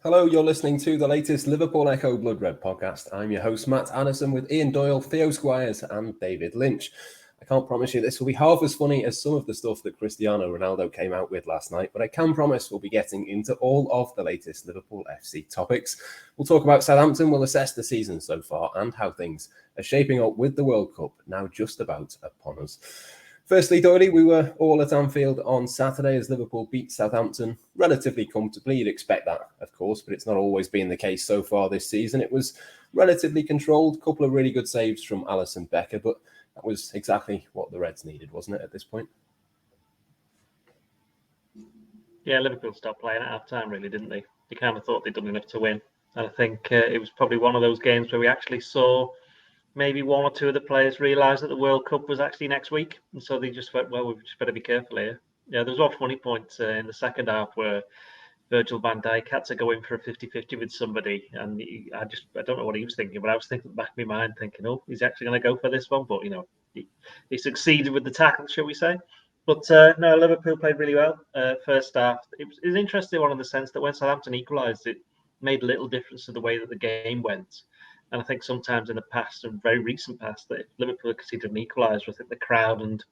Hello, you're listening to the latest Liverpool Echo Blood Red podcast. I'm your host, Matt Addison, with Ian Doyle, Theo Squires and David Lynch. I can't promise you this will be half as funny as some of the stuff that Cristiano Ronaldo came out with last night, but I can promise we'll be getting into all of the latest Liverpool FC topics. We'll talk about Southampton, we'll assess the season so far and how things are shaping up with the World Cup now just about upon us. Firstly, Doyle, we were all at Anfield on Saturday as Liverpool beat Southampton relatively comfortably. You'd expect that, of course, but it's not always been the case so far this season. It was relatively controlled, a couple of really good saves from Alisson Becker, but that was exactly what the Reds needed, wasn't it, at this point? Yeah, Liverpool stopped playing at half-time, really, didn't they? They kind of thought they'd done enough to win. And I think it was probably one of those games where we actually saw maybe one or two of the players realised that the World Cup was actually next week. And so they just went, well, we just better be careful here. Yeah, there was one funny point in the second half where Virgil van Dijk had to go in for a 50-50 with somebody. And I don't know what he was thinking, but I was thinking back in my mind, thinking, oh, he's actually going to go for this one. But, he succeeded with the tackle, shall we say. But no, Liverpool played really well first half. It was an interesting one in the sense that when Southampton equalised, it made little difference to the way that the game went. And I think sometimes in the past and very recent past that if Liverpool had conceded an equaliser, I think the crowd and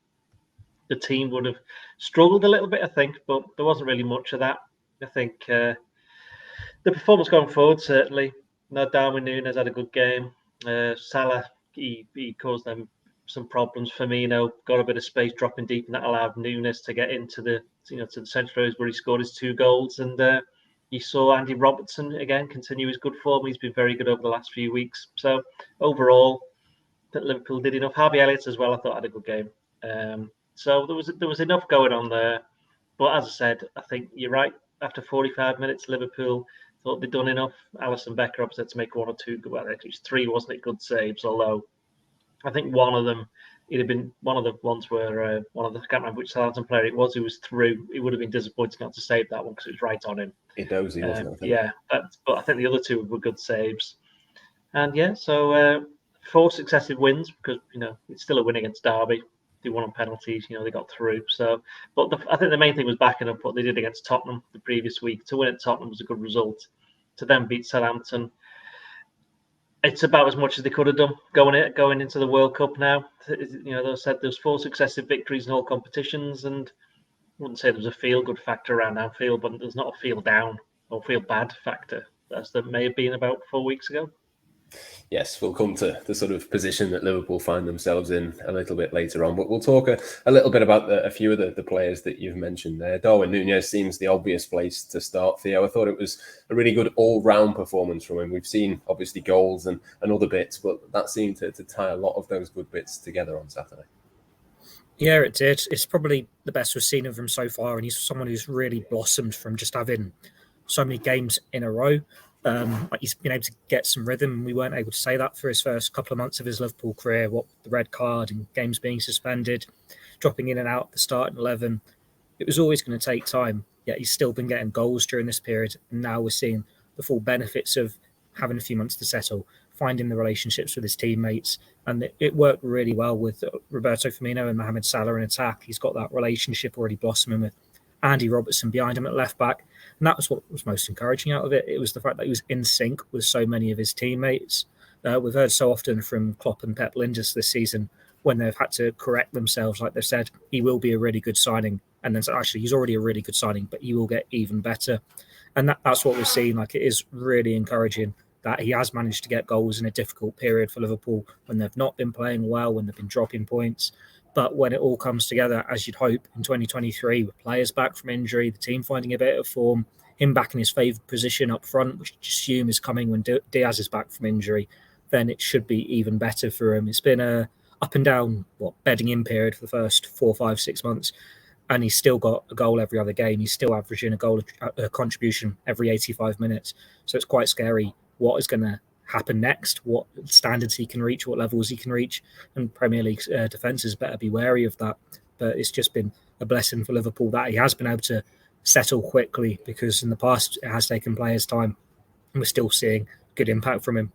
the team would have struggled a little bit, I think, but there wasn't really much of that. I think the performance going forward, certainly. Darwin Nunez had a good game. Salah, he caused them some problems. Firmino got a bit of space dropping deep, and that allowed Nunez to get into the to the central areas where he scored his 2 goals. And you saw Andy Robertson again continue his good form. He's been very good over the last few weeks. So overall, that Liverpool did enough. Harvey Elliott as well, I thought, had a good game. So there was enough going on there. But as I said, I think you're right. After 45 minutes, Liverpool thought they'd done enough. Alisson Becker upset to make 1 or 2. Well, actually, it was 3, wasn't it? Good saves. Although I think one of them, it'd have been one of the ones where I can't remember which Southampton player it was who was through. It would have been disappointing not to save that one because it was right on him. Dozy, wasn't it? Yeah, but I think the other 2 were good saves. And yeah, so 4 successive wins because it's still a win against Derby. They won on penalties. They got through. So, but I think the main thing was backing up what they did against Tottenham the previous week. To win at Tottenham was a good result. To then beat Southampton, it's about as much as they could have done going into the World Cup now. They said there's 4 successive victories in all competitions, and I wouldn't say there was a feel-good factor around Anfield, but there's not a feel-down or feel-bad factor as there may have been about 4 weeks ago. Yes, we'll come to the sort of position that Liverpool find themselves in a little bit later on. But we'll talk a little bit about a few of the players that you've mentioned there. Darwin Nunez seems the obvious place to start, Theo. I thought it was a really good all-round performance from him. We've seen, obviously, goals and other bits, but that seemed to tie a lot of those good bits together on Saturday. Yeah, it did. It's probably the best we've seen of him so far, and he's someone who's really blossomed from just having so many games in a row. He's been able to get some rhythm. We weren't able to say that for his first couple of months of his Liverpool career. What the red card and games being suspended, dropping in and out at the starting 11, it was always going to take time. Yet he's still been getting goals during this period, and now we're seeing the full benefits of having a few months to settle, finding the relationships with his teammates, and it worked really well with Roberto Firmino and Mohamed Salah in attack. He's got that relationship already blossoming with Andy Robertson behind him at left back. And that was what was most encouraging out of it. It was the fact that he was in sync with so many of his teammates. We've heard so often from Klopp and Pep Linders this season when they've had to correct themselves, like they've said, he will be a really good signing. And then actually, he's already a really good signing, but he will get even better. And that's what we're seeing. Like, it is really encouraging that he has managed to get goals in a difficult period for Liverpool when they've not been playing well, when they've been dropping points. But when it all comes together, as you'd hope, in 2023, with players back from injury, the team finding a bit of form, him back in his favoured position up front, which you assume is coming when Diaz is back from injury, then it should be even better for him. It's been a up and down, bedding in period for the first 4, 5, 6 months, and he's still got a goal every other game. He's still averaging a contribution every 85 minutes. So it's quite scary what is going to happen next, what standards he can reach, what levels he can reach, and Premier League defences better be wary of that. But it's just been a blessing for Liverpool that he has been able to settle quickly, because in the past it has taken players time, and we're still seeing good impact from him.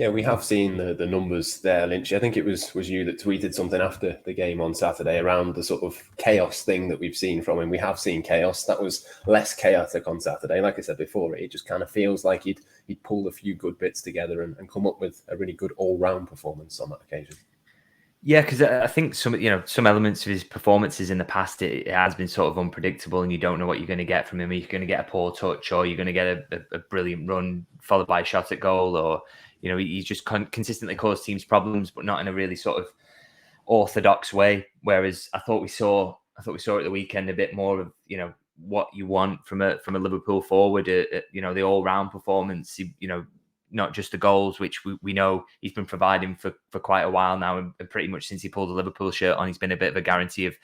Yeah, we have seen the numbers there, Lynch. I think it was you that tweeted something after the game on Saturday around the sort of chaos thing that we've seen from him. We have seen chaos. That was less chaotic on Saturday. Like I said before, it just kind of feels like he'd pulled a few good bits together and come up with a really good all-round performance on that occasion. Yeah, because I think some elements of his performances in the past, it has been sort of unpredictable, and you don't know what you're going to get from him. You're going to get a poor touch, or you're going to get a brilliant run followed by a shot at goal, or he just consistently caused teams problems, but not in a really sort of orthodox way. Whereas I thought we saw at the weekend a bit more of what you want from a Liverpool forward, the all round performance. Not just the goals, which we know he's been providing for quite a while now, and pretty much since he pulled the Liverpool shirt on, he's been a bit of a guarantee of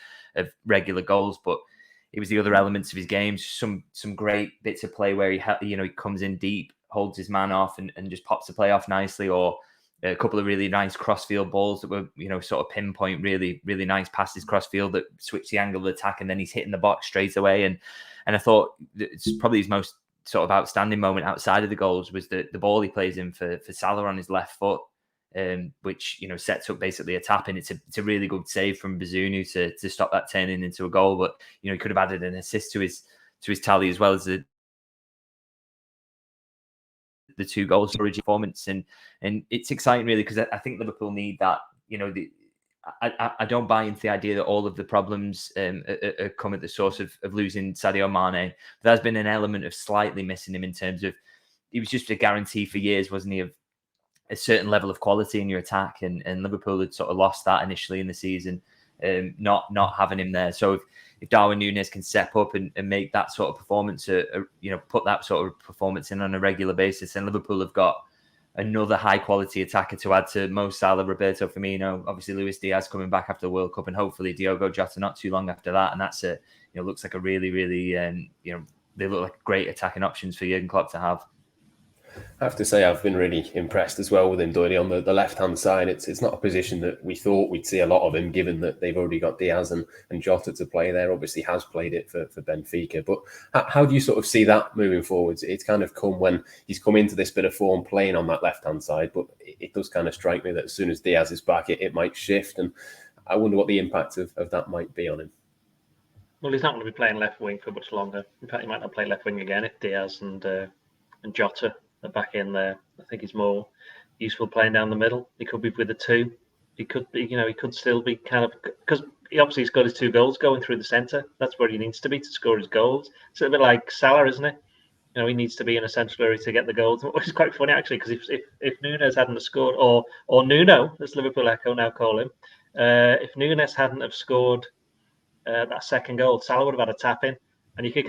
regular goals. But it was the other elements of his games, some great bits of play where he comes in deep, holds his man off, and just pops the play off nicely, or a couple of really nice crossfield balls that were sort of pinpoint, really really nice passes crossfield that switched the angle of attack, and then he's hitting the box straight away. And I thought it's probably his most sort of outstanding moment outside of the goals was the ball he plays in for Salah on his left foot, which sets up basically a tap, and it's a really good save from Bazunu to stop that turning into a goal. But he could have added an assist to his tally, as well as the 2 goals for his performance, and it's exciting really, because I think Liverpool need that. I don't buy into the idea that all of the problems come at the source of losing Sadio Mane. But there's been an element of slightly missing him in terms of he was just a guarantee for years, wasn't he, of a certain level of quality in your attack, and Liverpool had sort of lost that initially in the season, not having him there. So if Darwin Nunez can step up and make that sort of performance, put that sort of performance in on a regular basis, then Liverpool have got another high-quality attacker to add to Mo Salah, Roberto Firmino, obviously Luis Diaz coming back after the World Cup, and hopefully Diogo Jota not too long after that. And that's looks like a really, really, they look like great attacking options for Jurgen Klopp to have. I have to say I've been really impressed as well with him, Doyle, on the left-hand side. It's not a position that we thought we'd see a lot of him, given that they've already got Diaz and Jota to play there. Obviously has played it for Benfica. But how do you sort of see that moving forwards? It's kind of come when he's come into this bit of form playing on that left-hand side, but it does kind of strike me that as soon as Diaz is back, it might shift. And I wonder what the impact of that might be on him. Well, he's not going to be playing left wing for much longer. In fact, he might not play left wing again if Diaz and Jota are back in there. I think he's more useful playing down the middle. He could be with the 2. He could be, he could still be kind of, because he's got his 2 goals going through the centre. That's where he needs to be to score his goals. It's a bit like Salah, isn't it? He needs to be in a central area to get the goals, which is quite funny actually, because if Nunez hadn't have scored, or Nuno, as Liverpool Echo now call him, if Nunez hadn't have scored that second goal, Salah would have had a tap in. And you could,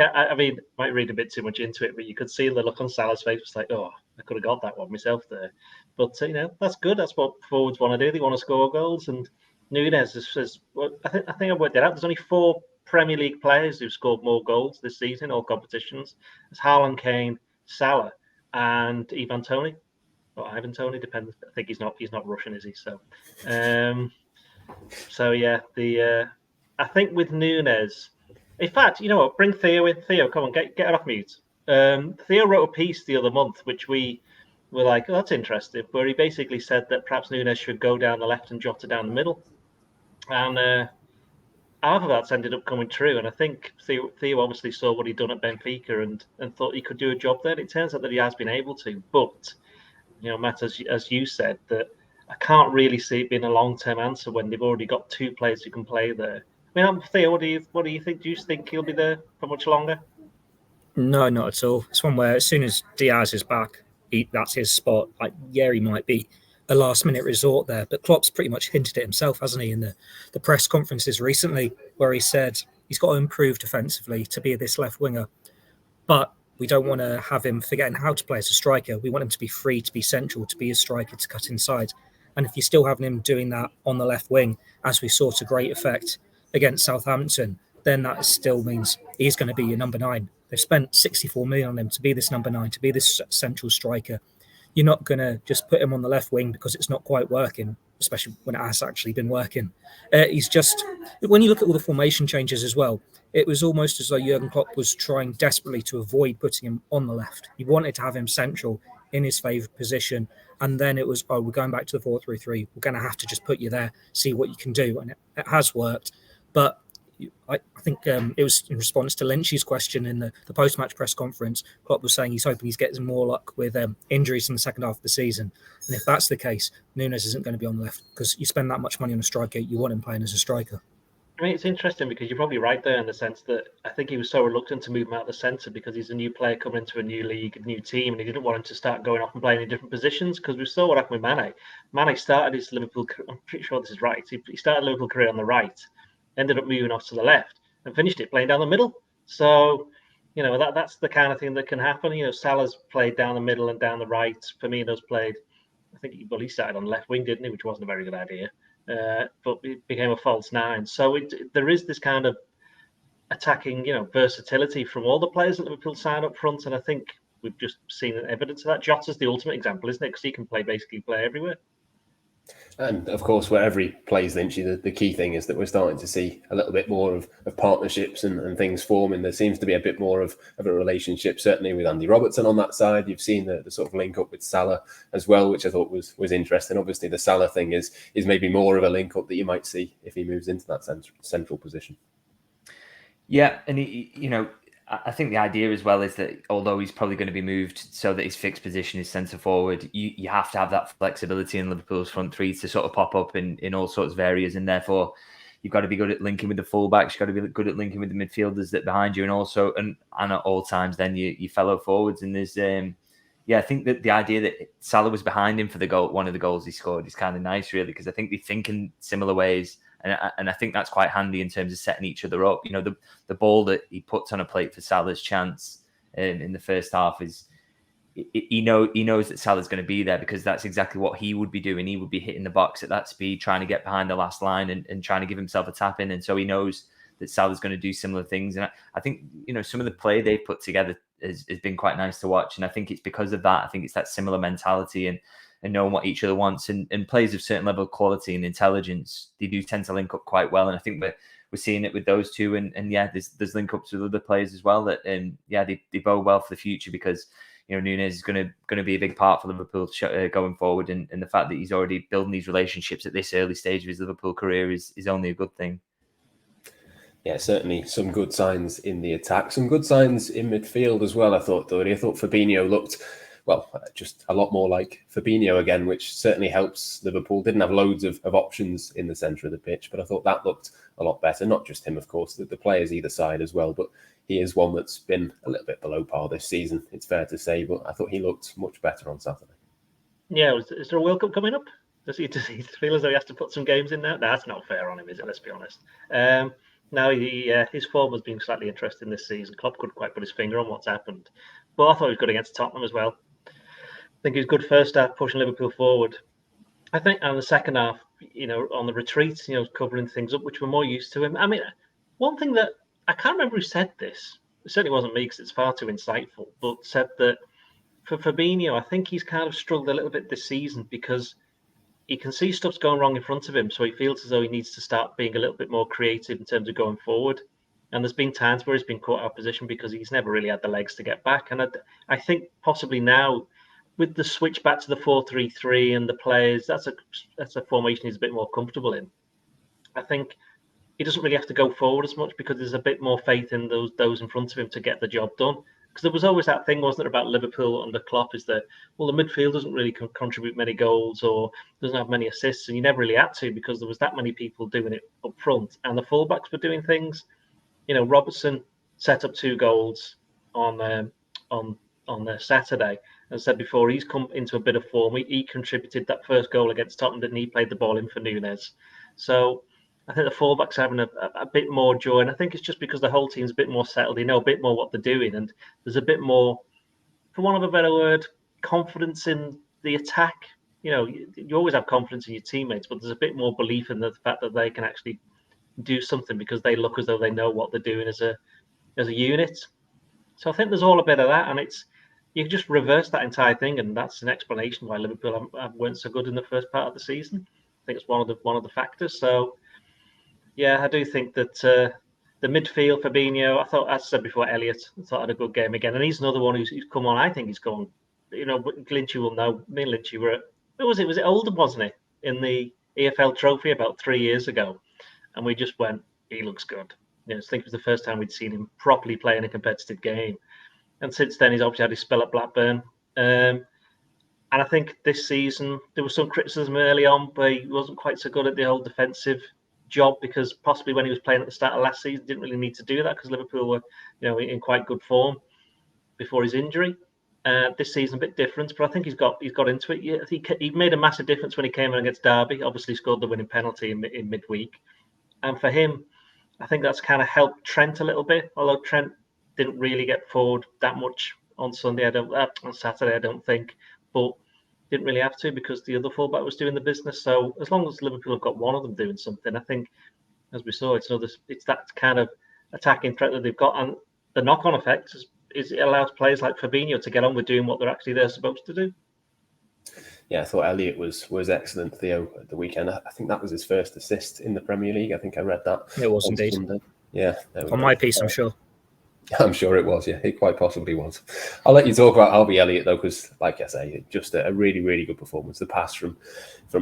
might read a bit too much into it, but you could see the look on Salah's face. It's like, oh, I could have got that one myself there. But, that's good. That's what forwards want to do. They want to score goals. And Nunez is I think I worked it out. There's only 4 Premier League players who've scored more goals this season, all competitions. It's Haaland, Kane, Salah, and Ivan Toney. Or Ivan Toney, depends. I think he's not Russian, is he? So, I think with Nunez, in fact, you know what? Bring Theo in. Theo, come on, get it off mute. Theo wrote a piece the other month, which we were like, oh, that's interesting, where he basically said that perhaps Nunez should go down the left and Jota down the middle. And half of that's ended up coming true. And I think Theo obviously saw what he'd done at Benfica and thought he could do a job there. And it turns out that he has been able to. But, Matt, as you said, that I can't really see it being a long-term answer when they've already got 2 players who can play there. Theo, what do you think? Do you think he'll be there for much longer? No, not at all. It's one where as soon as Diaz is back, that's his spot. He might be a last-minute resort there, but Klopp's pretty much hinted it himself, hasn't he, in the press conferences recently, where he said he's got to improve defensively to be this left winger, but we don't want to have him forgetting how to play as a striker. We want him to be free, to be central, to be a striker, to cut inside. And if you're still having him doing that on the left wing, as we saw to great effect against Southampton, then that still means he's going to be your number 9. They've spent 64 million on him to be this number 9, to be this central striker. You're not going to just put him on the left wing because it's not quite working, especially when it has actually been working. He's just, when you look at all the formation changes as well, it was almost as though Jurgen Klopp was trying desperately to avoid putting him on the left. He wanted to have him central in his favoured position. And then it was, we're going back to the 4-3-3. We're going to have to just put you there, see what you can do. And it has worked. But I think it was in response to Lynch's question in the post-match press conference. Klopp was saying he's hoping he's getting more luck with injuries in the second half of the season. And if that's the case, Nunez isn't going to be on the left, because you spend that much money on a striker, you want him playing as a striker. I mean, it's interesting because you're probably right there in the sense that I think he was so reluctant to move him out of the centre because he's a new player coming into a new league, a new team, and he didn't want him to start going off and playing in different positions, because we saw what happened with Mane. Mane started his Liverpool, I'm pretty sure this is right, he started Liverpool career on the right, ended up moving off to the left, and finished it playing down the middle. So, that's the kind of thing that can happen. Salah's played down the middle and down the right. Firmino's played, I think, he started on the left wing, didn't he, which wasn't a very good idea. But it became a false nine. So there is this kind of attacking, versatility from all the players at Liverpool side up front, and I think we've just seen evidence of that. Jota's the ultimate example, isn't it? Because he can basically play everywhere. And of course, wherever he plays Lynchy, the key thing is that we're starting to see a little bit more of partnerships and things forming. There seems to be a bit more of a relationship, certainly with Andy Robertson on that side. You've seen the sort of link up with Salah as well, which I thought was interesting. Obviously, the Salah thing is maybe more of a link up that you might see if he moves into that central position. Yeah, and I think the idea as well is that although he's probably going to be moved so that his fixed position is centre forward, you have to have that flexibility in Liverpool's front three to sort of pop up in all sorts of areas, and therefore you've got to be good at linking with the fullbacks, you've got to be good at linking with the midfielders that behind you, and also and at all times then your fellow forwards. And there's I think that the idea that Salah was behind him for the goal, one of the goals he scored, is kind of nice, really, because I think they think in similar ways. And I think that's quite handy in terms of setting each other up. The ball that he puts on a plate for Salah's chance in the first half is, he knows that Salah's going to be there, because that's exactly what he would be doing. He would be hitting the box at that speed, trying to get behind the last line and trying to give himself a tap in. And so he knows that Salah's going to do similar things. And I think, some of the play they've put together has been quite nice to watch. And I think it's because of that. I think it's that similar mentality and knowing what each other wants, and players of certain level of quality and intelligence, they do tend to link up quite well. And I think we're seeing it with those two, and there's link ups with other players as well that they bode well for the future, because Nunez is going to be a big part for Liverpool going forward, and the fact that he's already building these relationships at this early stage of his Liverpool career is only a good thing. Yeah, certainly some good signs in the attack, some good signs in midfield as well. I thought Fabinho looked, just a lot more like Fabinho again, which certainly helps Liverpool. Didn't have loads of options in the centre of the pitch, but I thought that looked a lot better. Not just him, of course, the players either side as well, but he is one that's been a little bit below par this season, it's fair to say, but I thought he looked much better on Saturday. Yeah, is there a World Cup coming up? Does he feel as though he has to put some games in there? No, that's not fair on him, is it? Let's be honest. Now, his form has been slightly interesting this season. Klopp couldn't quite put his finger on what's happened. But I thought he was good against Tottenham as well. I think he was good first half, pushing Liverpool forward. I think on the second half, on the retreat, covering things up, which we're more used to him. I mean, one thing that I can't remember who said this. It certainly wasn't me, because it's far too insightful, but said that for Fabinho, I think he's kind of struggled a little bit this season because he can see stuff's going wrong in front of him, so he feels as though he needs to start being a little bit more creative in terms of going forward. And there's been times where he's been caught out of position because he's never really had the legs to get back. And I think possibly now, with the switch back to the 4-3-3 and the players, that's a formation he's a bit more comfortable in. I think he doesn't really have to go forward as much because there's a bit more faith in those in front of him to get the job done. Because there was always that thing, wasn't there, about Liverpool under Klopp, is that, the midfield doesn't really contribute many goals or doesn't have many assists, and you never really had to because there was that many people doing it up front, and the fullbacks were doing things. Robertson set up 2 goals on Saturday. As I said before, he's come into a bit of form. He contributed that first goal against Tottenham, and he played the ball in for Nunez. So I think the fullbacks are having a bit more joy, and I think it's just because the whole team's a bit more settled. They know a bit more what they're doing, and there's a bit more, for want of a better word, confidence in the attack. You always have confidence in your teammates, but there's a bit more belief in the fact that they can actually do something because they look as though they know what they're doing as a unit. So I think there's all a bit of that, and you can just reverse that entire thing, and that's an explanation why Liverpool weren't so good in the first part of the season. I think it's one of the factors. So. Yeah, I do think that the midfield, Fabinho, I thought, as I said before, Elliott, I thought had a good game again. And he's another one who's come on. I think he's gone Lynchy will know. Me and Lynchy were was it Oldham, wasn't it, in the EFL Trophy about 3 years ago, and we just went, he looks good. I think it was the first time we'd seen him properly play in a competitive game, and since then he's obviously had his spell at Blackburn. And I think this season there was some criticism early on, but he wasn't quite so good at the whole defensive job, because possibly when he was playing at the start of last season, didn't really need to do that because Liverpool were, in quite good form before his injury. This season a bit different, but I think he's got into it. Yeah, I think he made a massive difference when he came in against Derby. Obviously scored the winning penalty in midweek, and for him, I think that's kind of helped Trent a little bit. Although Trent didn't really get forward that much on Saturday, I don't think, but didn't really have to because the other fullback was doing the business. So as long as Liverpool have got one of them doing something, I think, as we saw, it's that kind of attacking threat that they've got, and the knock-on effect is it allows players like Fabinho to get on with doing what they're supposed to do. Yeah, I thought Elliott was excellent, Theo, at the weekend. I think that was his first assist in the Premier League. I think I read that. It was indeed. Sunday. Yeah. On my piece, I'm sure. I'm sure it was, yeah. It quite possibly was. I'll let you talk about Harvey Elliott, though, because, like I say, just a really, really good performance. The pass from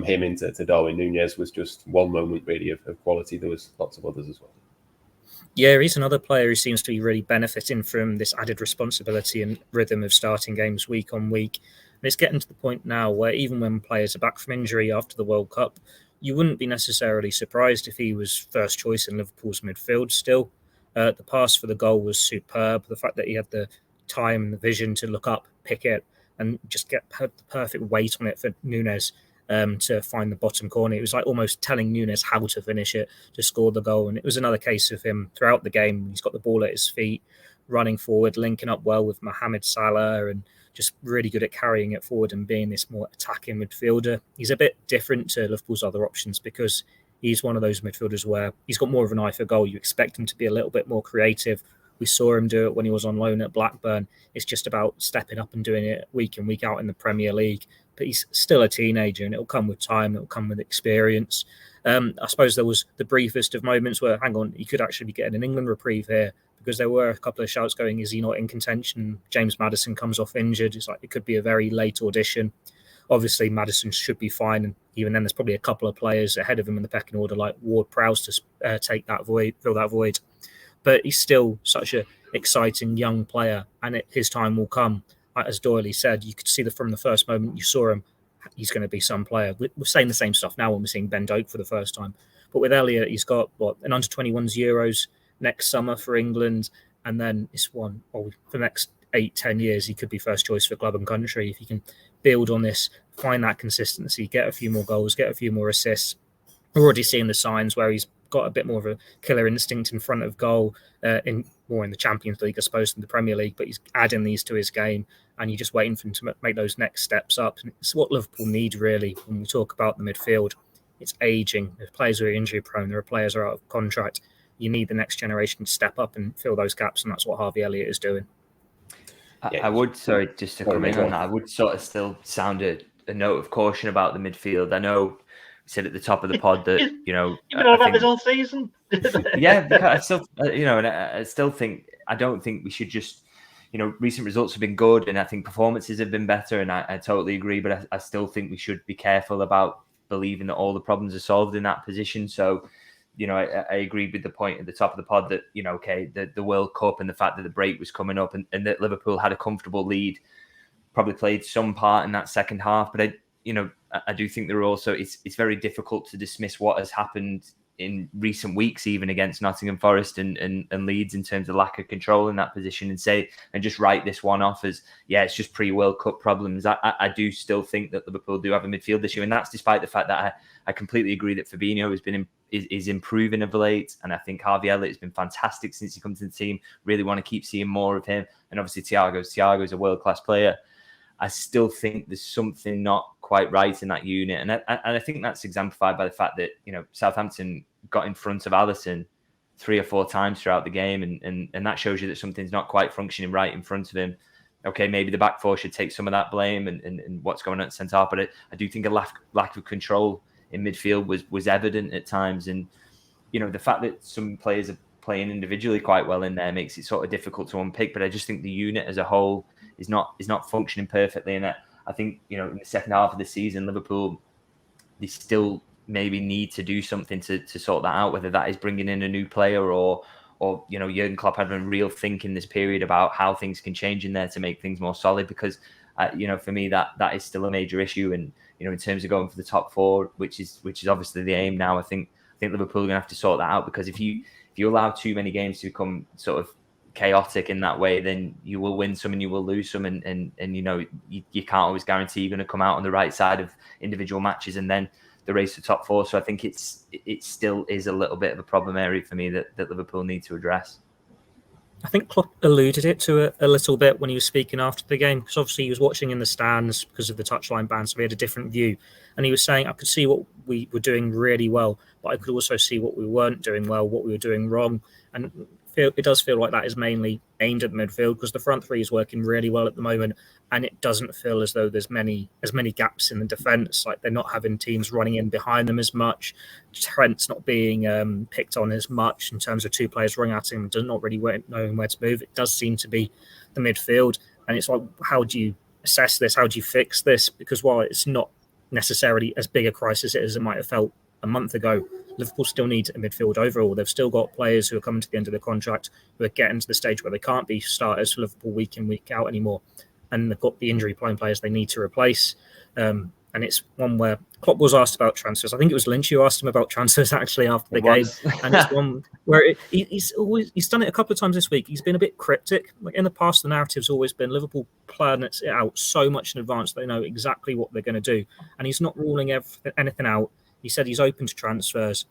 him into Darwin Nunez was just one moment, really, of quality. There was lots of others as well. Yeah, he's another player who seems to be really benefiting from this added responsibility and rhythm of starting games week on week. And it's getting to the point now where even when players are back from injury after the World Cup, you wouldn't be necessarily surprised if he was first choice in Liverpool's midfield still. The pass for the goal was superb. The fact that he had the time and the vision to look up, pick it, and just get the perfect weight on it for Nunez to find the bottom corner. It was like almost telling Nunez how to finish it, to score the goal. And it was another case of him throughout the game. He's got the ball at his feet, running forward, linking up well with Mohamed Salah, and just really good at carrying it forward and being this more attacking midfielder. He's a bit different to Liverpool's other options because he's one of those midfielders where he's got more of an eye for goal. You expect him to be a little bit more creative. We saw him do it when he was on loan at Blackburn. It's just about stepping up and doing it week in, week out in the Premier League. But he's still a teenager, and it'll come with time. It'll come with experience. I suppose there was the briefest of moments where, hang on, he could actually be getting an England reprieve here, because there were a couple of shouts going, is he not in contention? James Maddison comes off injured. It's like it could be a very late audition. Obviously, Maddison should be fine, and even then, there's probably a couple of players ahead of him in the pecking order, like Ward-Prowse, to take that void, fill that void. But he's still such an exciting young player, and his time will come. As Doyle said, you could see that from the first moment you saw him, he's going to be some player. We're saying the same stuff now when we're seeing Ben Doak for the first time. But with Elliott, he's got an under-21s Euros next summer for England, and then it's for the next 8-10 years, he could be first choice for club and country. If he can build on this, find that consistency, get a few more goals, get a few more assists. We're already seeing the signs where he's got a bit more of a killer instinct in front of goal, more in the Champions League, I suppose, than the Premier League, but he's adding these to his game, and you're just waiting for him to make those next steps up. And it's what Liverpool need, really, when we talk about the midfield. It's aging. If players are injury prone, there are players who are out of contract. You need the next generation to step up and fill those gaps, and that's what Harvey Elliott is doing. I would, just to come in on that, I would sort of still sound a note of caution about the midfield. I know we said at the top of the pod that, you've been on about this all season. Yeah, I still think, I don't think we should just, recent results have been good, and I think performances have been better, and I totally agree, but I still think we should be careful about believing that all the problems are solved in that position. So, I agreed with the point at the top of the pod that, the World Cup and the fact that the break was coming up and that Liverpool had a comfortable lead probably played some part in that second half. But I do think there are also, it's very difficult to dismiss what has happened in recent weeks, even against Nottingham Forest and Leeds, in terms of lack of control in that position, and just write this one off as, it's just pre-World Cup problems. I do still think that Liverpool do have a midfield issue, and that's despite the fact that I completely agree that Fabinho is improving of late, and I think Harvey Elliott has been fantastic since he comes to the team. Really want to keep seeing more of him, and obviously Thiago's a world-class player. I still think there's something not quite right in that unit. And I think that's exemplified by the fact that, Southampton got in front of Addison 3 or 4 times throughout the game. And that shows you that something's not quite functioning right in front of him. Okay, maybe the back four should take some of that blame and what's going on at centre half. But I do think a lack of control in midfield was evident at times. And, the fact that some players are playing individually quite well in there makes it sort of difficult to unpick. But I just think the unit as a whole is not functioning perfectly. And I think, you know, in the second half of the season, Liverpool, they still maybe need to do something to sort that out, whether that is bringing in a new player or you know, Jurgen Klopp having a real think in this period about how things can change in there to make things more solid. Because you know, for me, that is still a major issue. And you know, in terms of going for the top four, which is obviously the aim now, I think Liverpool are going to have to sort that out, because if you allow too many games to become sort of chaotic in that way, then you will win some and you will lose some, and you know, you can't always guarantee you're going to come out on the right side of individual matches and then the race to top four. So I think it still is a little bit of a problem area for me that Liverpool need to address. I think Klopp alluded it to a little bit when he was speaking after the game, because obviously he was watching in the stands because of the touchline ban, so he had a different view. And he was saying, I could see what we were doing really well, but I could also see what we weren't doing well, what we were doing wrong. And it does feel like that is mainly aimed at midfield, because the front three is working really well at the moment, and it doesn't feel as though there's as many gaps in the defence. Like, they're not having teams running in behind them as much. Trent's not being picked on as much in terms of two players running at him, not really knowing where to move. It does seem to be the midfield, and it's like, how do you assess this? How do you fix this? Because while it's not necessarily as big a crisis as it might have felt a month ago, Liverpool still need a midfield overall. They've still got players who are coming to the end of their contract, who are getting to the stage where they can't be starters for Liverpool week in, week out anymore. And they've got the injury-prone players they need to replace. And it's one where Klopp was asked about transfers. I think it was Lynch who asked him about transfers actually after the game. And it's one where he's done it a couple of times this week. He's been a bit cryptic. Like, in the past, the narrative's always been Liverpool plan it out so much in advance they know exactly what they're going to do. And he's not ruling anything out. He said he's open to transfers,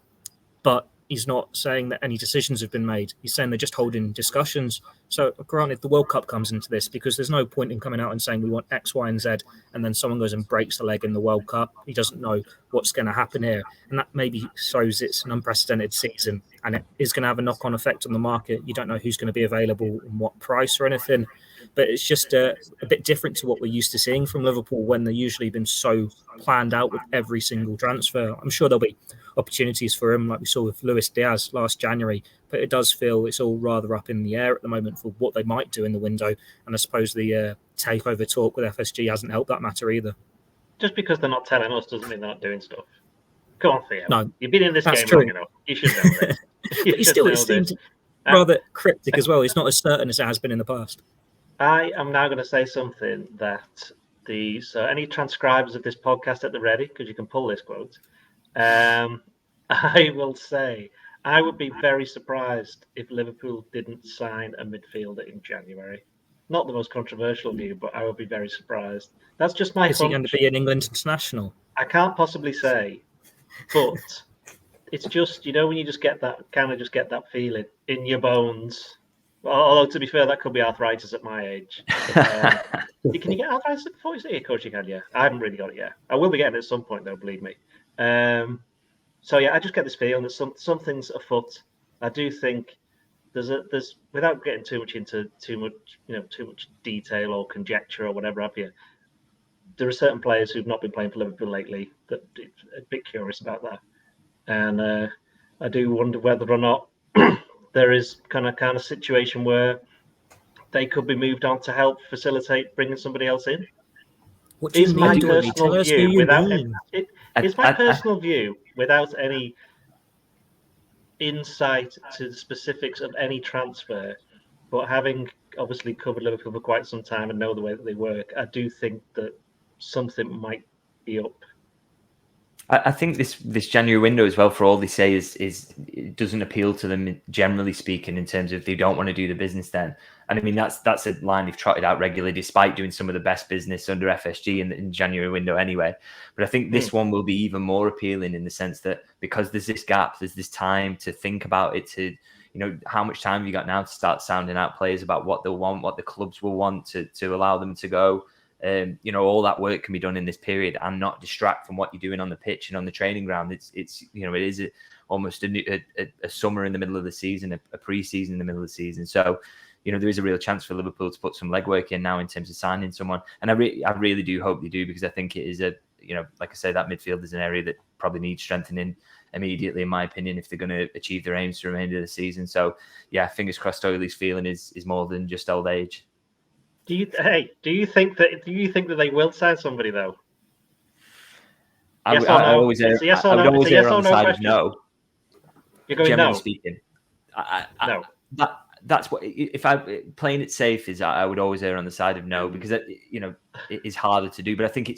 but he's not saying that any decisions have been made. He's saying they're just holding discussions. So granted, the World Cup comes into this, because there's no point in coming out and saying we want X, Y, and Z, and then someone goes and breaks the leg in the World Cup. He doesn't know what's going to happen here. And that maybe shows it's an unprecedented season, and it is going to have a knock-on effect on the market. You don't know who's going to be available and what price or anything. But it's just a bit different to what we're used to seeing from Liverpool, when they've usually been so planned out with every single transfer. I'm sure there'll be opportunities for him, like we saw with Luis Diaz last January, but it does feel it's all rather up in the air at the moment for what they might do in the window. And I suppose the takeover talk with FSG hasn't helped that matter either. Just because they're not telling us doesn't mean they're not doing stuff. Come on, Theo. No, you've been in this game true. long enough. You should know this. But he still seems rather cryptic as well. It's not as certain as it has been in the past. I am now going to say something that so any transcribers of this podcast at the ready, because you can pull this quote. I will say I would be very surprised if Liverpool didn't sign a midfielder in January. Not the most controversial view, but I would be very surprised. That's just my hunch. Is he going to be an England international? I can't possibly say, but it's just, you know, when you just get that feeling in your bones. Although, to be fair, that could be arthritis at my age. Can you get arthritis at 40? Of course you can, yeah. I haven't really got it yet. I will be getting it at some point, though, believe me. So, yeah, I just get this feeling that something's afoot. I do think there's without getting too much into too much detail or conjecture or whatever have you, there are certain players who've not been playing for Liverpool lately that are a bit curious about that. And I do wonder whether or not there is kind of situation where they could be moved on to help facilitate bringing somebody else in. It's my personal view without any insight to the specifics of any transfer, but having obviously covered Liverpool for quite some time and know the way that they work, I do think that something might be up. I think this January window as well, for all they say, is it doesn't appeal to them, generally speaking, in terms of they don't want to do the business then. And I mean, that's a line they've trotted out regularly, despite doing some of the best business under FSG in January window anyway. But I think this one will be even more appealing in the sense that because there's this gap, there's this time to think about it, to, you know, how much time have you got now to start sounding out players about what they'll want, what the clubs will want to allow them to go. You know, all that work can be done in this period and not distract from what you're doing on the pitch and on the training ground. It's you know, it is almost a summer in the middle of the season, a pre-season in the middle of the season. So, you know, there is a real chance for Liverpool to put some legwork in now in terms of signing someone. And I really do hope they do, because I think it is you know, like I say, that midfield is an area that probably needs strengthening immediately, in my opinion, if they're going to achieve their aims for the remainder of the season. So, yeah, fingers crossed Doyley's feeling is more than just old age. Do you think that they will sign somebody though? I would no? always err Yes on the no side question. of no. You're going Generally no. speaking, No. That's what, if I playing it safe is, I would always err on the side of no, because it is harder to do. But I think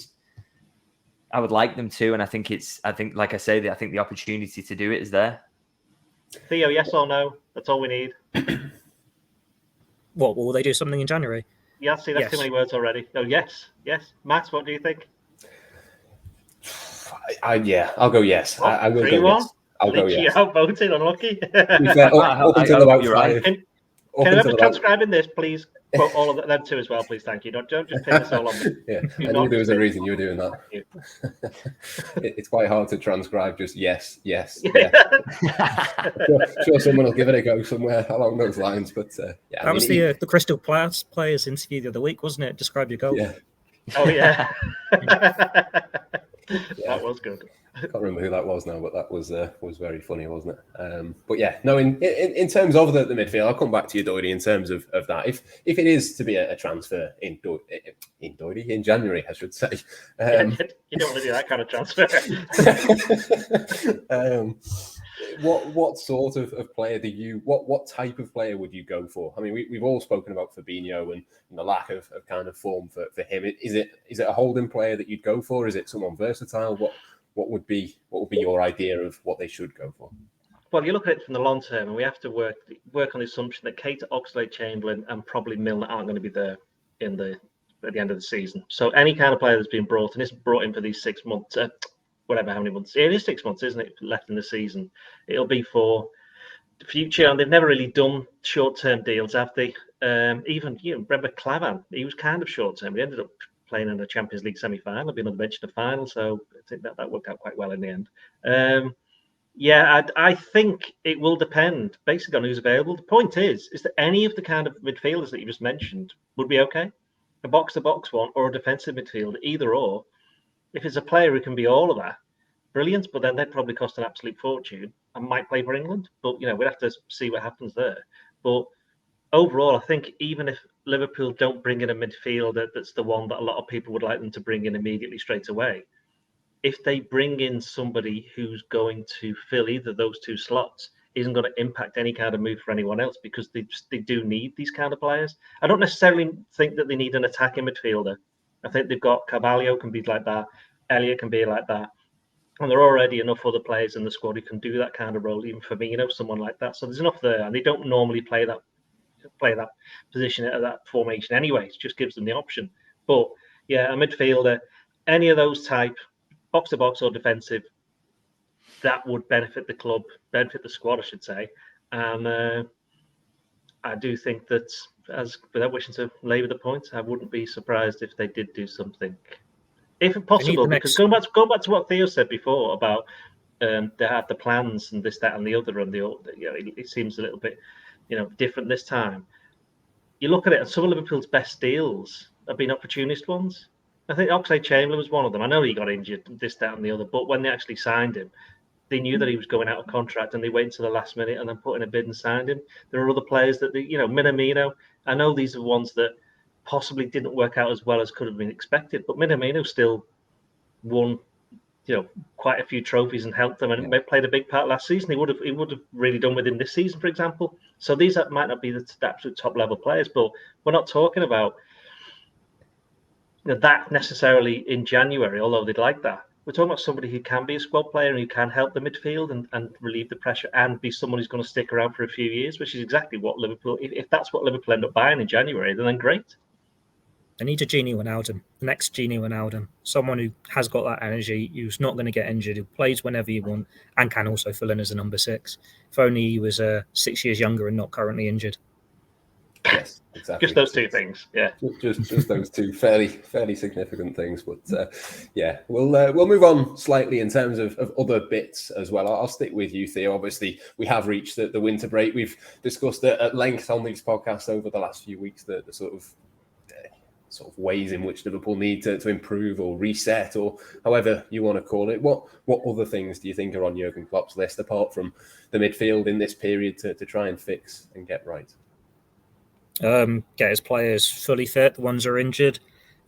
I would like them to, and I think like I say, I think the opportunity to do it is there. Theo, yes or no? That's all we need. What, will they do something in January? Yeah, see, that's too many words already. No, yes. Matt, what do you think? I'll go yes. I will go yes. I'll go yes. Outvoted, unlucky. To be fair, up until about five. Can whoever transcribing this, please quote all of them too as well, please. Thank you. Don't just pin this all on me. Yeah, I knew there was a reason you were doing that. It's quite hard to transcribe just yes. Sure, someone will give it a go somewhere along those lines. But yeah, that was the Crystal Players interview the other week, wasn't it? Describe your goal. Yeah. Oh yeah. That was good. I can't remember who that was now, but that was very funny, wasn't it? But yeah, no. In terms of the midfield, I'll come back to you, Doyle, in terms of that. If it is to be a transfer in January, I should say. You don't want to do that kind of transfer. What sort of player what type of player would you go for? I mean, we've all spoken about Fabinho and the lack of kind of form for him. Is it a holding player that you'd go for? Is it someone versatile? What would be your idea of what they should go for? Well, you look at it from the long term, and we have to work on the assumption that Keita, Oxlade-Chamberlain, and probably Milner aren't going to be there at the end of the season. So any kind of player that's been brought in isn't brought in for these 6 months, whatever how many months. It is 6 months, isn't it, left in the season? It'll be for the future, and they've never really done short-term deals, have they? Even remember Clavan, he was kind of short-term. He ended up playing in the Champions League semi-final, being on the bench in the final, so I think that worked out quite well in the end. I think it will depend basically on who's available. The point is that any of the kind of midfielders that you just mentioned would be okay. A box-to-box one or a defensive midfielder, either or. If it's a player who can be all of that, brilliant, but then they'd probably cost an absolute fortune and might play for England. But, we'd have to see what happens there. But overall, I think even if Liverpool don't bring in a midfielder that's the one that a lot of people would like them to bring in immediately straight away, if they bring in somebody who's going to fill either of those two slots, isn't going to impact any kind of move for anyone else, because they do need these kind of players. I don't necessarily think that they need an attacking midfielder. I think they've got Carvalho can be like that, Elliott can be like that, and there are already enough other players in the squad who can do that kind of role, even Fabinho, someone like that. So there's enough there, and they don't normally play that position at that formation anyway. It just gives them the option. But yeah, a midfielder, any of those type, box to box or defensive, that would benefit the club, benefit the squad, I should say. And I do think that, as without wishing to labour the point, I wouldn't be surprised if they did do something, if possible. Because going back to what Theo said before about they have the plans and this, that, and the other, and it seems a little bit different this time. You look at it, and some of Liverpool's best deals have been opportunist ones. I think Oxlade-Chamberlain was one of them. I know he got injured, this, that, and the other, but when they actually signed him, they knew that he was going out of contract, and they waited to the last minute and then put in a bid and signed him. There are other players that Minamino. I know these are ones that possibly didn't work out as well as could have been expected, but Minamino still won quite a few trophies and helped them, and played a big part last season. He would have really done with him this season, for example. So these might not be the absolute top level players, but we're not talking about that necessarily in January, although they'd like that. We're talking about somebody who can be a squad player and who can help the midfield and relieve the pressure, and be someone who's going to stick around for a few years, which is exactly what Liverpool, if that's what Liverpool end up buying in January, then great. They need a Gini Wijnaldum, the next Gini Wijnaldum, someone who has got that energy, who's not going to get injured, who plays whenever you want, and can also fill in as a number 6. If only he was 6 years younger and not currently injured. Yes, exactly. Just those two things, yeah. Just those two fairly significant things, but we'll move on slightly in terms of other bits as well. I'll stick with you, Theo. Obviously, we have reached the winter break. We've discussed it at length on these podcasts over the last few weeks, the sort of ways in which Liverpool need to improve or reset, or however you want to call it. What other things do you think are on Jurgen Klopp's list apart from the midfield in this period to try and fix and get right? Get his players fully fit, the ones who are injured,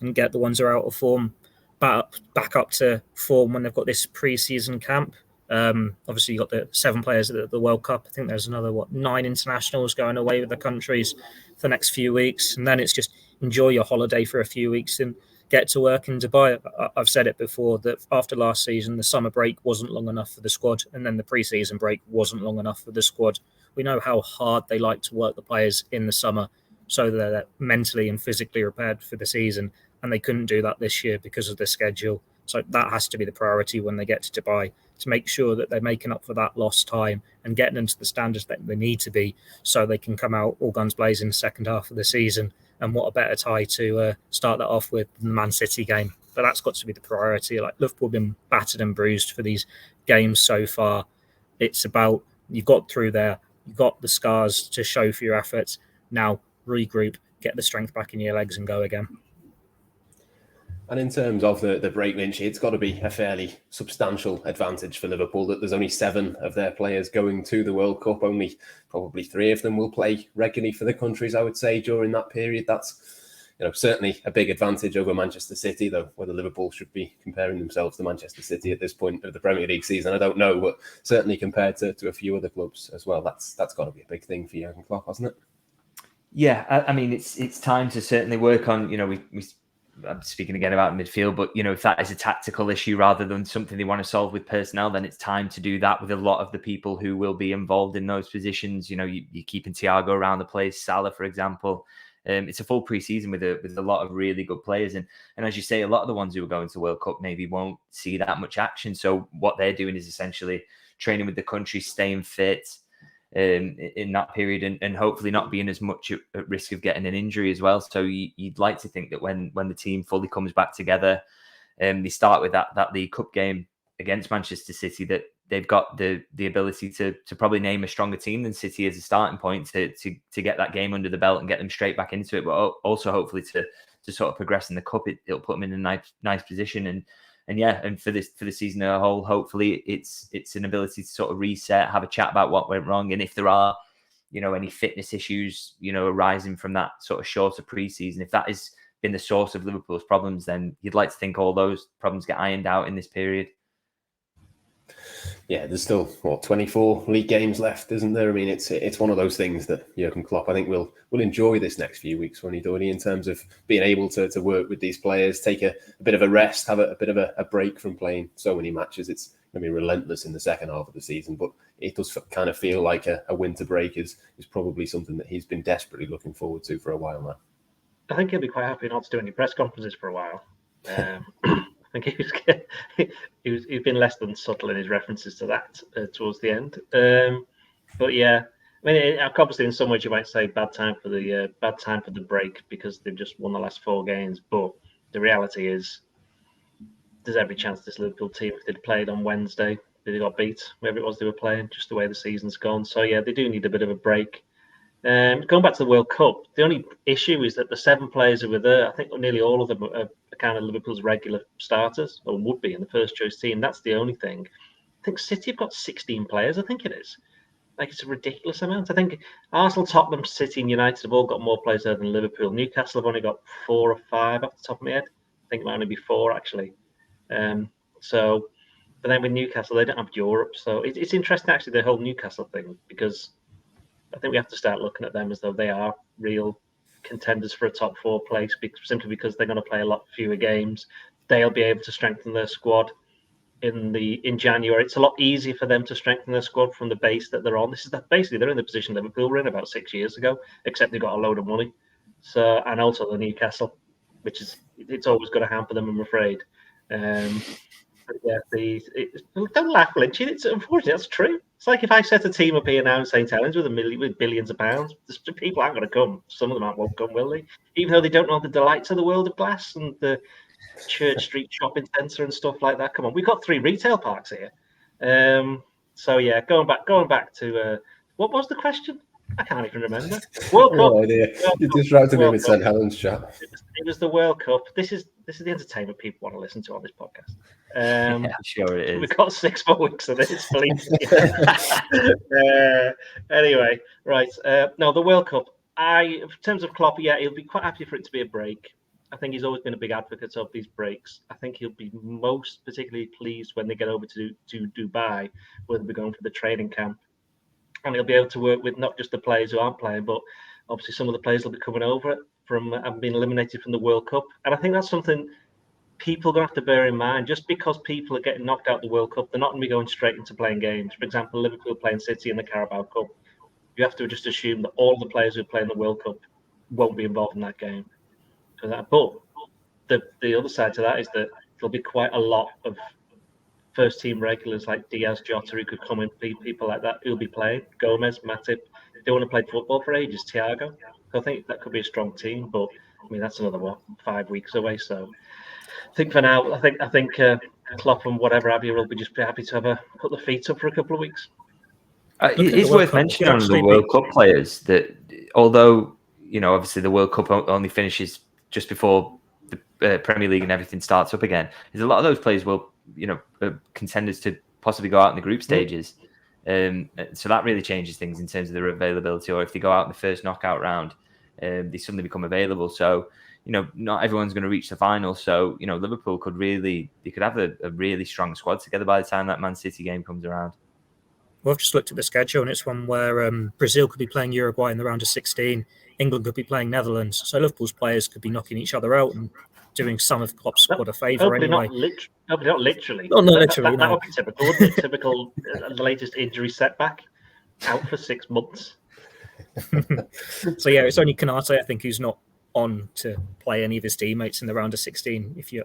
and get the ones who are out of form back up to form when they've got this pre-season camp. Obviously, you've got the 7 players at the World Cup. I think there's another 9 internationals going away with the countries for the next few weeks, and then it's just enjoy your holiday for a few weeks and get to work in Dubai. I've said it before that after last season, the summer break wasn't long enough for the squad, and then the pre-season break wasn't long enough for the squad. We know how hard they like to work the players in the summer so that they're mentally and physically prepared for the season, and they couldn't do that this year because of the schedule. So that has to be the priority when they get to Dubai, to make sure that they're making up for that lost time and getting them to the standards that they need to be so they can come out all guns blazing in the second half of the season. And what a better tie to start that off with than the Man City game. But that's got to be the priority. Like, Liverpool have been battered and bruised for these games so far. It's about, you've got through there, you've got the scars to show for your efforts. Now regroup, get the strength back in your legs and go again. And in terms of the break, Lynch, it's got to be a fairly substantial advantage for Liverpool that there's only 7 of their players going to the World Cup. Only probably 3 of them will play regularly for the countries, I would say, during that period. That's, certainly a big advantage over Manchester City, though whether Liverpool should be comparing themselves to Manchester City at this point of the Premier League season, I don't know, but certainly compared to a few other clubs as well, that's got to be a big thing for Jurgen Klopp, hasn't it? Yeah, I mean, it's time to certainly work on, I'm speaking again about midfield, but if that is a tactical issue rather than something they want to solve with personnel, then it's time to do that with a lot of the people who will be involved in those positions. You're keeping Thiago around the place, Salah, for example. It's a full pre-season with a lot of really good players, and as you say, a lot of the ones who are going to World Cup maybe won't see that much action. So what they're doing is essentially training with the country, staying fit in that period, and hopefully not being as much at risk of getting an injury as well. So you'd like to think that when the team fully comes back together, they start with that League Cup game against Manchester City, that they've got the ability to probably name a stronger team than City as a starting point to get that game under the belt and get them straight back into it, but also hopefully to sort of progress in the cup. It'll put them in a nice position, and for the season as a whole, hopefully it's an ability to sort of reset, have a chat about what went wrong, and if there are any fitness issues arising from that sort of shorter pre-season, if that has been the source of Liverpool's problems, then you'd like to think all those problems get ironed out in this period. Yeah, there's still 24 league games left, isn't there? I mean, it's one of those things that Jurgen Klopp, I think, will enjoy this next few weeks when he does, in terms of being able to work with these players, take a bit of a rest, have a bit of a break from playing so many matches. It's going to be relentless in the second half of the season, but it does kind of feel like a winter break is probably something that he's been desperately looking forward to for a while now. I think he'll be quite happy not to do any press conferences for a while. I think he's been less than subtle in his references to that towards the end. But yeah, I mean, obviously in some ways you might say bad time for the break because they've just won the last 4 games. But the reality is, there's every chance this Liverpool team, if they'd played on Wednesday, they got beat, wherever it was they were playing, just the way the season's gone. So yeah, they do need a bit of a break. Going back to the World Cup, the only issue is that the 7 players who were there, I think nearly all of them are kind of Liverpool's regular starters, or would be in the first choice team. That's the only thing. I think City have got 16 players, I think it is. Like, it's a ridiculous amount. I think Arsenal, Tottenham, City and United have all got more players there than Liverpool. Newcastle have only got 4 or 5 off the top of my head. I think it might only be 4, actually. But then with Newcastle, they don't have Europe. So it's interesting, actually, the whole Newcastle thing, because I think we have to start looking at them as though they are real contenders for a top 4 place, simply because they're going to play a lot fewer games. They'll be able to strengthen their squad in January. It's a lot easier for them to strengthen their squad from the base that they're on. Basically they're in the position Liverpool were in about 6 years ago, except they've got a load of money. So, and also the Newcastle, which is, it's always going to hamper them, I'm afraid. But yeah, don't laugh, Lynch. It's unfortunately that's true. It's like if I set a team up here now in St Helens with billions of pounds, people aren't going to come. Some of them won't come, will they? Even though they don't know the delights of the world of glass and the Church Street shopping centre and stuff like that. Come on, we've got 3 retail parks here. So yeah, going back to what was the question? I can't even remember. World Cup. No idea. You distracted me with St Helens chat. It was the World Cup. This is the entertainment people want to listen to on this podcast. Yeah, sure it is. We've got 6 more weeks of this, believe me. Anyway, right. No, the World Cup. in terms of Klopp, yeah, he'll be quite happy for it to be a break. I think he's always been a big advocate of these breaks. I think he'll be most particularly pleased when they get over to Dubai, where they'll be going for the training camp. And he'll be able to work with not just the players who aren't playing, but obviously some of the players will be coming over from and being eliminated from the World Cup. And I think that's something people are going to have to bear in mind. Just because people are getting knocked out of the World Cup, they're not going to be going straight into playing games. For example, Liverpool playing City in the Carabao Cup. You have to just assume that all the players who play in the World Cup won't be involved in that game. But the other side to that is that there'll be quite a lot of first team regulars like Diaz, Jota, who could come in, people like that who'll be playing. Gomez, Matip, they want to play football for ages. Thiago, so I think that could be a strong team. But I mean, that's another 5 weeks away. So I think for now, I think Klopp and whatever have you will be just be happy to put the feet up for a couple of weeks. It's worth mentioning on the World Cup players that although obviously the World Cup only finishes just before the Premier League and everything starts up again, is a lot of those players will contenders to possibly go out in the group stages. So that really changes things in terms of their availability, or if they go out in the first knockout round, they suddenly become available. So not everyone's going to reach the final. So Liverpool could have a really strong squad together by the time that Man City game comes around. Well, I've just looked at the schedule, and it's one where Brazil could be playing Uruguay in the round of 16. England could be playing Netherlands. So Liverpool's players could be knocking each other out and doing some of Klopp's squad a favour anyway. Not literally. Not literally, that would be typical, wouldn't it? Typical, the latest injury setback, out for 6 months. So yeah, it's only Konate, I think, who's not on to play any of his teammates in the round of 16, if you're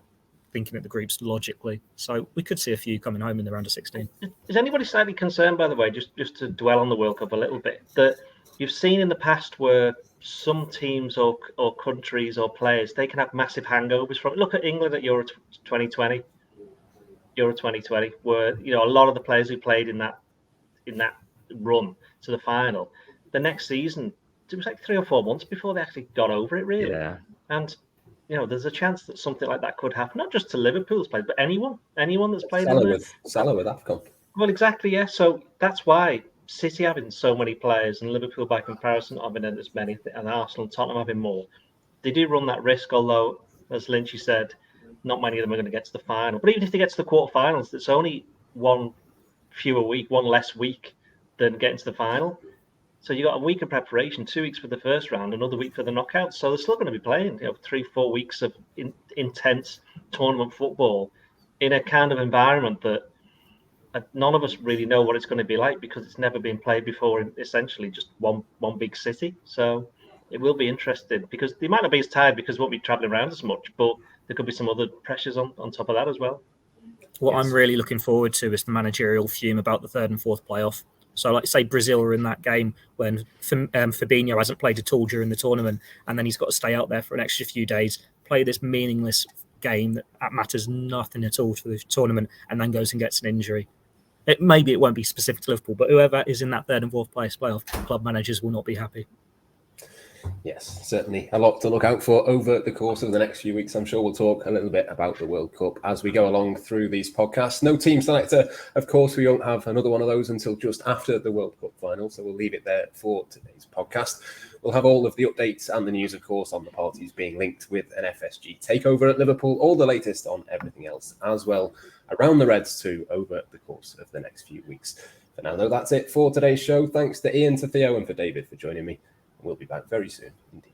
thinking at the groups logically. So we could see a few coming home in the round of 16. Is anybody slightly concerned, by the way, just to dwell on the World Cup a little bit, that you've seen in the past where some teams or countries or players, they can have massive hangovers from it? Look at England at Euro 2020, where a lot of the players who played in that run to the final, the next season, it was like 3 or 4 months before they actually got over it, really. Yeah. And there's a chance that something like that could happen, not just to Liverpool's players, but anyone that's played Salah with AFCON. Well, exactly, yeah. So that's why City having so many players and Liverpool, by comparison, having as many, and Arsenal and Tottenham having more. They do run that risk, although, as Lynch said, not many of them are going to get to the final. But even if they get to the quarterfinals, it's only one less week than getting to the final. So you got a week of preparation, 2 weeks for the first round, another week for the knockouts. So they're still going to be playing 3-4 weeks of intense tournament football in a kind of environment that none of us really know what it's going to be like, because it's never been played before in essentially just one big city. So it will be interesting, because they might not be as tired because we won't be travelling around as much, but there could be some other pressures on top of that as well. What I'm really looking forward to is the managerial fume about the third and fourth playoff. So, like, say Brazil are in that game when Fabinho hasn't played at all during the tournament, and then he's got to stay out there for an extra few days, play this meaningless game that matters nothing at all to the tournament, and then goes and gets an injury. Maybe it won't be specific to Liverpool, but whoever is in that third and fourth place playoff, club managers will not be happy. Yes, certainly a lot to look out for over the course of the next few weeks. I'm sure we'll talk a little bit about the World Cup as we go along through these podcasts. No team selector, of course, we won't have another one of those until just after the World Cup final, so we'll leave it there for today's podcast. We'll have all of the updates and the news, of course, on the parties being linked with an FSG takeover at Liverpool, all the latest on everything else as well, around the Reds too, over the course of the next few weeks. For now, though, that's it for today's show. Thanks to Ian, to Theo, and for David for joining me. We'll be back very soon indeed.